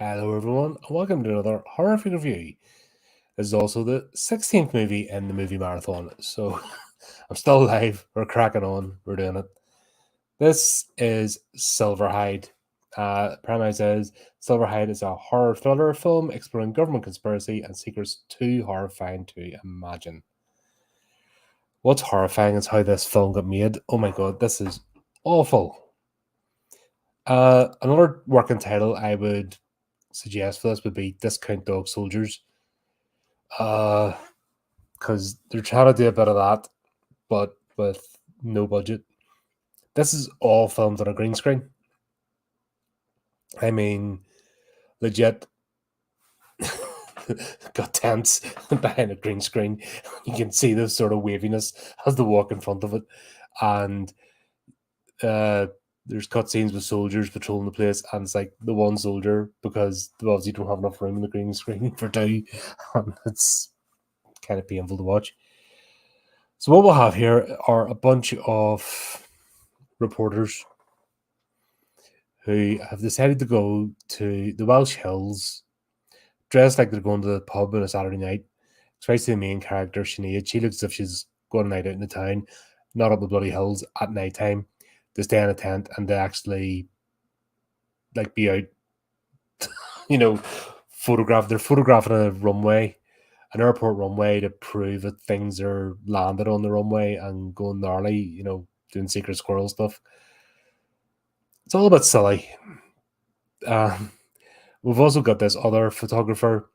Hello, everyone, and welcome to another horrific review. This is also the 16th movie in the movie marathon, so I'm still alive. We're cracking on. We're doing it. This is Silverhide. Premise is Silverhide is a horror thriller film exploring government conspiracy and secrets too horrifying to imagine. What's horrifying is how this film got made. Oh my god, this is awful. Another working title I would suggest for this would be Discount Dog Soldiers. Because they're trying to do a bit of that, but with no budget. This is all filmed on a green screen. I mean, legit. Got tents behind a green screen. You can see this sort of waviness as they walk in front of it, and there's cutscenes with soldiers patrolling the place, and it's like the one soldier because they obviously don't have enough room in the green screen for two, and it's kind of painful to watch. So what we'll have here are a bunch of reporters who have decided to go to the Welsh Hills, dressed like they're going to the pub on a Saturday night. Especially the main character, Sinead. She looks as if she's going a night out in the town, not up the bloody hills at night time, to stay in a tent and to actually like be out, photograph. They're photographing a runway, an airport runway, to prove that things are landed on the runway and going gnarly, doing secret squirrel stuff. It's all a bit silly. We've also got this other photographer.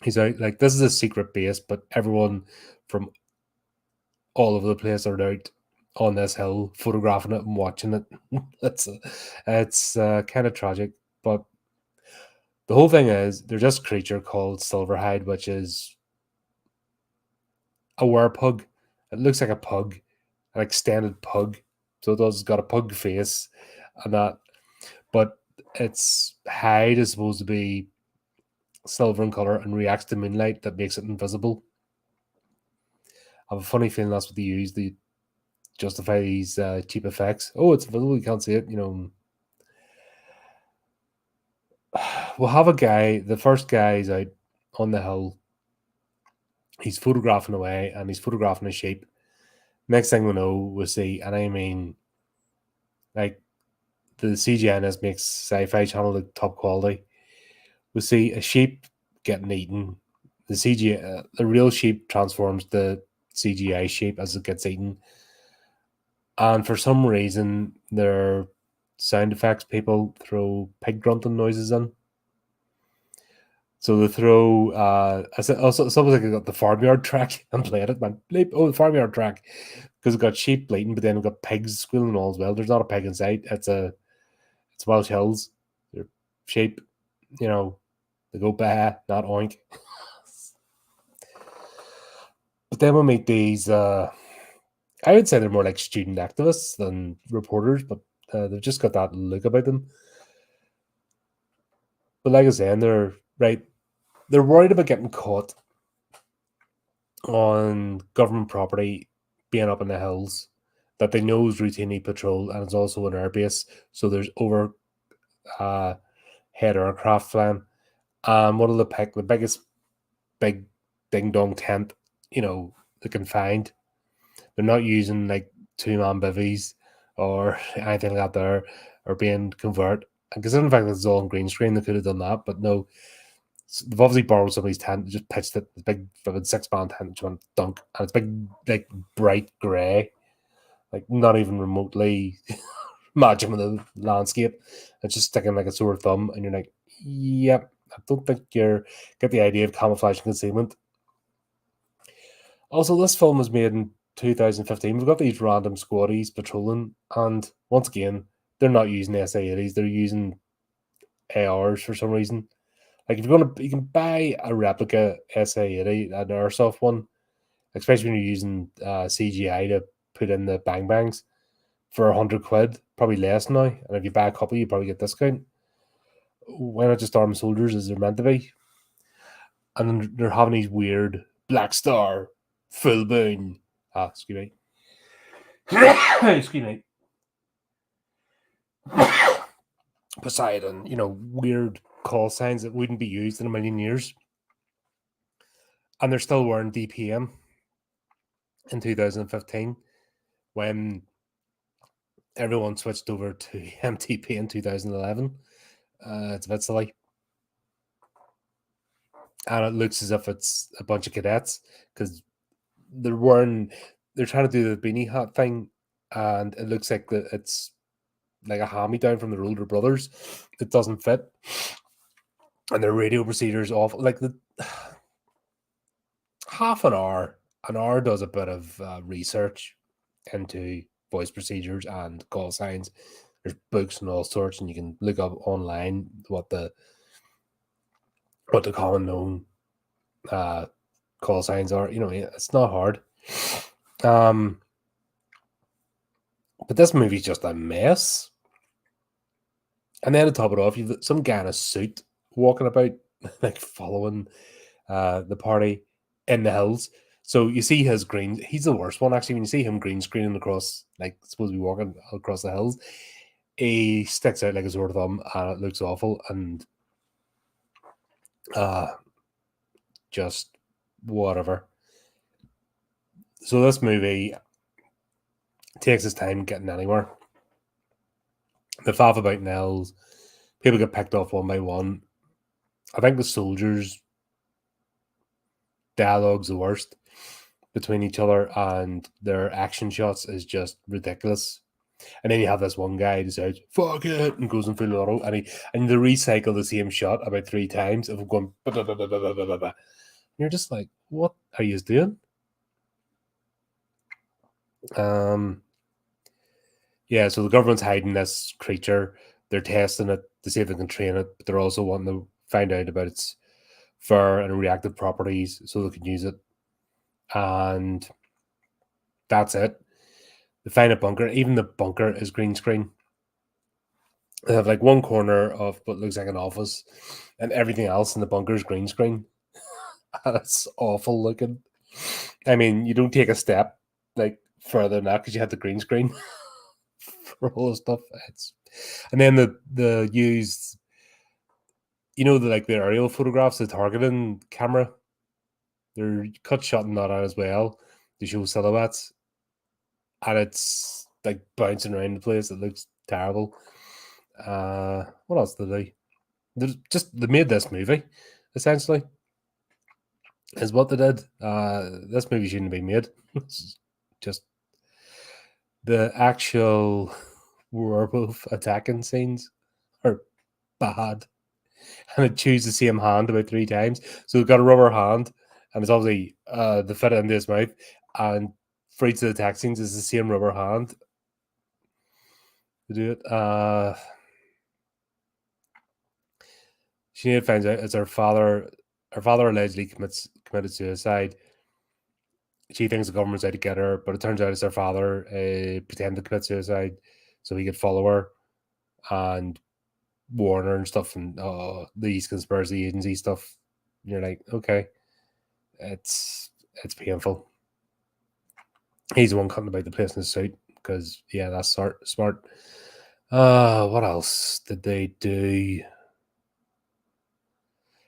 He's out like this is a secret base, but everyone from all over the place are out on this hill photographing it and watching it. it's kind of tragic, but the whole thing is there's this creature called Silverhide, which is a werepug. It looks like a pug, an extended pug. So it's got a pug face and that, but its hide is supposed to be silver in color and reacts to moonlight that makes it invisible. I have a funny feeling that's what they use to justify these cheap effects. Oh, it's invisible, you can't see it, We'll have a guy, the first guy is out on the hill. He's photographing away and he's photographing a sheep. Next thing we know, we'll see, and I mean, like, the CGI in this makes Sci-Fi Channel look top quality. We see a sheep getting eaten. The CGI, the real sheep transforms the CGI sheep as it gets eaten. And for some reason, their sound effects people throw pig grunting noises in. So they throw, also something like I got the farmyard track and played it, man. Oh, the farmyard track, because it got sheep bleating, but then we got pigs squealing all as well. There's not a pig in sight. It's Welsh Hills. They're sheep, they go bah, not oink. But then we meet these, I would say they're more like student activists than reporters, but they've just got that look about them. But like I said, they're worried about getting caught on government property, being up in the hills that they know is routinely patrolled, and it's also an airbase. So there's over head aircraft flying. One of the biggest big ding dong tent, they can find. They're not using like 2-man bivvies or anything like that there, or being convert. Because in fact, it's all on green screen. They could have done that, but no. They've obviously borrowed somebody's tent, just pitched it. It's big, 6-man tent, which went dunk, and it's big, like bright grey, like not even remotely matching with the landscape. It's just sticking like a sore thumb, and you're like, yep. I don't think you get the idea of camouflage and concealment. Also, this film was made in 2015. We've got these random squaddies patrolling, and once again, they're not using SA-80s. They're using ARs for some reason. Like, if you can buy a replica SA-80, an airsoft one, especially when you're using CGI to put in the bang bangs for £100, probably less now. And if you buy a couple, you probably get discount. Why not just arm soldiers as they're meant to be? And then they're having these weird Black Star, full moon. Excuse me. Excuse me. Poseidon, weird call signs that wouldn't be used in a million years. And they're still wearing DPM in 2015 when everyone switched over to MTP in 2011. It's a bit silly. And it looks as if it's a bunch of cadets because they're trying to do the beanie hat thing, and it looks like it's like a hand-me-down from the older brothers. It doesn't fit. And their radio procedures off like the half an hour does a bit of research into voice procedures and call signs. There's books and all sorts, and you can look up online what the common known call signs are. It's not hard. But this movie's just a mess. And then to top it off, you've some guy in a suit walking about, like following the party in the hills. So you see his green. He's the worst one actually. When you see him green screening across, like supposed to be walking across the hills, he sticks out like a sore thumb, and it looks awful. And just whatever. So this movie takes its time getting anywhere. The faff about Nels, people get picked off one by one. I think the soldiers' dialogue's the worst between each other, and their action shots is just ridiculous. And then you have this one guy who says "fuck it" and goes in full auto, and they recycle the same shot about 3 times of going. Bah, bah, bah, bah, bah, bah, bah. You're just like, what are you doing? Yeah, so the government's hiding this creature. They're testing it to see if they can train it, but they're also wanting to find out about its fur and reactive properties so they can use it. And that's it. They find a bunker. Even the bunker is green screen. They have like one corner of what looks like an office, and everything else in the bunker is green screen. That's awful looking. I mean, you don't take a step like further than that because you had the green screen for all the stuff. And then the used, the aerial photographs, the targeting camera, they're cut shot and that out as well to show silhouettes, and it's like bouncing around the place. It looks terrible. What else did they? They made this movie essentially. Is what they did. This movie shouldn't be made. It's just the actual werewolf attacking scenes are bad, and it chews the same hand about 3 times. So we've got a rubber hand, and it's obviously the fit into his mouth, and for each of the attack scenes is the same rubber hand to do it. Sinead finds out it's her father. Her father allegedly committed suicide. She thinks the government's out to get her, but it turns out it's her father pretended to commit suicide so he could follow her and warn her and stuff, and these conspiracy agency stuff. And you're like, okay, it's painful. He's the one cutting about the place in his suit because, yeah, that's smart. What else did they do?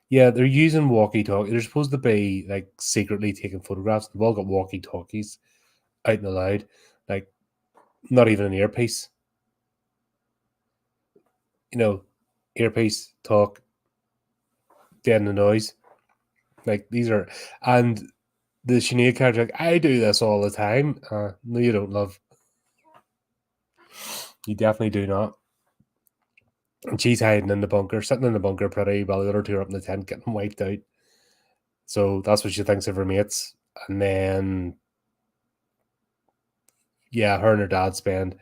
Yeah, they're using walkie-talkie. They're supposed to be like secretly taking photographs. They've all got walkie-talkies out in the loud, like not even an earpiece. Earpiece, talk, deaden the noise. Like these are, and the Sinead character, like, I do this all the time. No, you don't, love. You definitely do not. And she's hiding in the bunker, sitting in the bunker pretty while the other two are up in the tent getting wiped out. So that's what she thinks of her mates. And then, yeah, her and her dad spend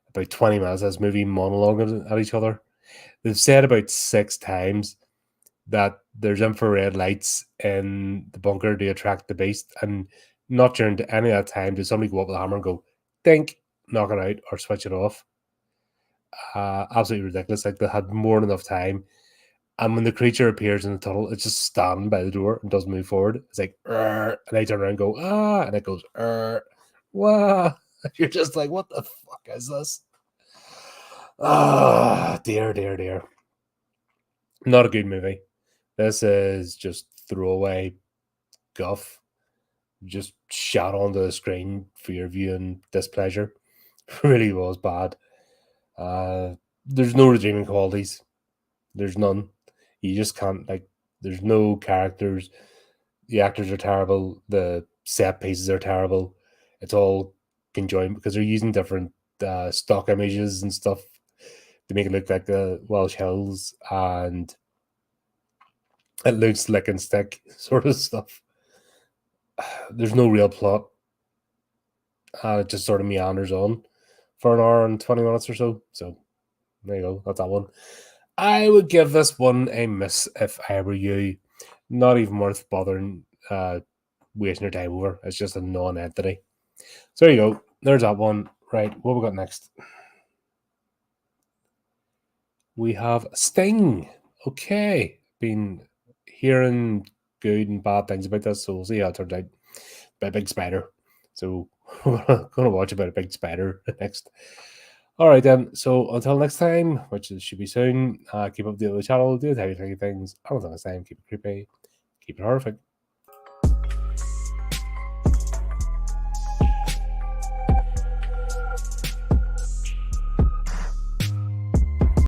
about 20 minutes of this movie monologuing at each other. They've said about 6 times that there's infrared lights in the bunker to attract the beast, and not during any of that time does somebody go up with a hammer and go, dink, knock it out, or switch it off. Absolutely ridiculous. Like they had more than enough time. And when the creature appears in the tunnel, it's just standing by the door and doesn't move forward. It's like, and I turn around and go, and it goes, wow. You're just like, what the fuck is this? dear. Not a good movie. This is just throwaway guff, just shot onto the screen for your viewing displeasure. Really was bad. There's no redeeming qualities. There's none. You just can't, like, there's no characters. The actors are terrible. The set pieces are terrible. It's all conjoined because they're using different stock images and stuff to make it look like the Welsh Hills, and it looks lick and stick sort of stuff. There's no real plot. It just sort of meanders on for an hour and 20 minutes or so. So there you go. That's that one. I would give this one a miss if I were you. Not even worth bothering wasting your time over. It's just a non-entity. So there you go. There's that one. Right, what we got next? We have Sting. Okay. Been hearing good and bad things about this, so we'll see how it turns out. By a big spider. So we're going to watch about a big spider next. All right, then. So until next time, which should be soon, keep up the channel, do the things. Until next time, keep it creepy, keep it horrific.